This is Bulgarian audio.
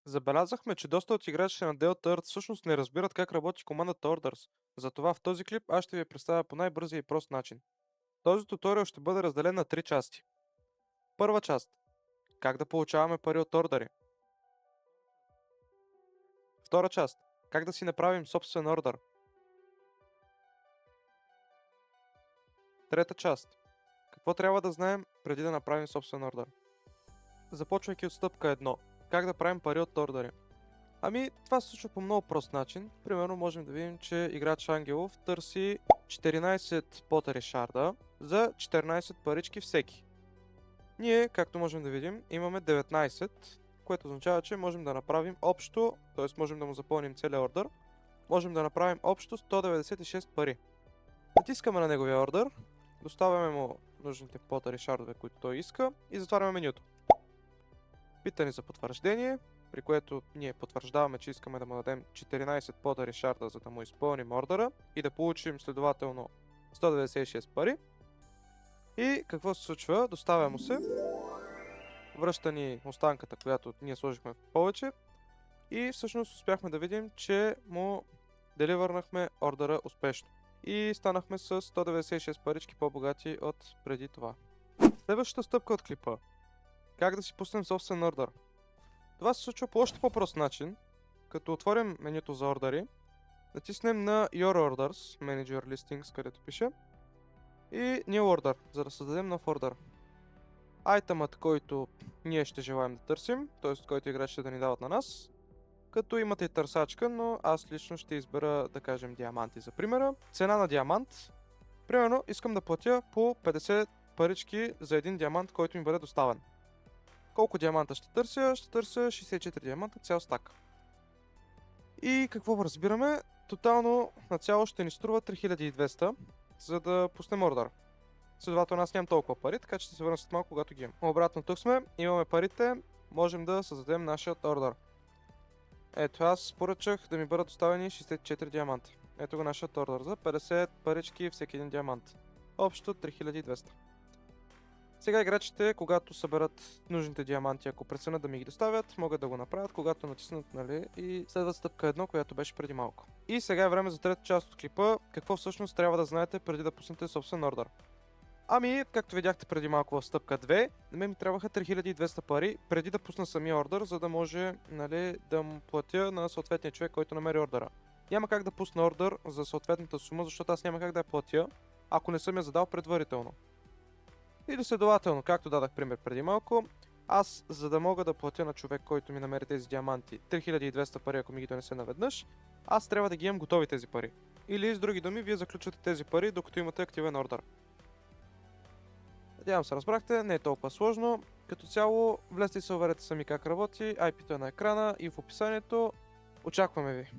Забелязахме, че доста от играчите на Delta Earth всъщност не разбират как работи командата Orders. Затова в този клип аз ще ви я представя по най-бързия и прост начин. Този туториал ще бъде разделен на три части. Първа част. Как да получаваме пари от ордери. Втора част. Как да си направим собствен ордер. Трета част. Какво трябва да знаем преди да направим собствен ордер. Започвайки от стъпка 1. Как да правим пари от ордери. Ами, това се случва по много прост начин. Примерно можем да видим, че играч Ангелов търси 14 потери шарда за 14 парички всеки. Ние, както можем да видим, имаме 19, което означава, че можем да направим общо, т.е. можем да му запълним целия ордер, можем да направим общо 196 пари. Натискаме на неговия ордер, доставяме му нужните потери шардове, които той иска и затваряме менюто. Пита ни за потвърждение, при което ние потвърждаваме, че искаме да му дадем 14 потери шарда, за да му изпълним ордера и да получим следователно 196 пари. И какво се случва? Доставя му се, връща ни останката, която ние сложихме в повече и всъщност успяхме да видим, че му деливърнахме ордера успешно. И станахме с 196 парички по-богати от преди това. Следващата стъпка от клипа. Как да си пуснем собствен ордер. Това се случва по още по-прост начин, като отворим менюто за ордери, натиснем на Your Orders, Manager Listings, където пише, и New Order, за да създадем нов ордер. Айтъмът, който ние ще желаем да търсим, т.е. който играчите да ни дават на нас, като имате и търсачка, но аз лично ще избера, да кажем, диаманти за примера. Цена на диамант. Примерно искам да платя по 50 парички за един диамант, който ми бъде доставен. Колко диаманта ще търся? Ще търся 64 диаманта, цял стак. И какво разбираме? Тотално на цяло ще ни струва 3200, за да пуснем ордер. Следователно аз нямам толкова пари, така че ще се върна след малко, когато ги имам. Обратно тук сме, имаме парите, можем да създадем нашия ордер. Ето, аз поръчах да ми бъдат доставени 64 диаманта. Ето го нашият ордер за 50 парички всеки един диамант. Общо 3200. Сега играчите, когато съберат нужните диаманти, ако преценят да ми ги доставят, могат да го направят, когато натиснат, нали, и следва стъпка 1, която беше преди малко. И сега е време за трета част от клипа, какво всъщност трябва да знаете преди да пуснете собствен ордер. Ами, както видяхте преди малко в стъпка 2, на мен ми трябваха 3200 пари преди да пусна самия ордер, за да може, нали, да му платя на съответния човек, който намери ордера. Няма как да пусна ордер за съответната сума, защото аз няма как да я платя, ако не съм я задал предварително. Или следователно, както дадах пример преди малко, аз, за да мога да платя на човек, който ми намери тези диаманти 3200 пари, ако ми ги донесе наведнъж, аз трябва да ги имам готови тези пари. Или с други думи, вие заключвате тези пари, докато имате активен ордер. Надявам се разбрахте, не е толкова сложно. Като цяло, влезте и се уверете сами как работи, IP-то е на екрана и в описанието. Очакваме ви!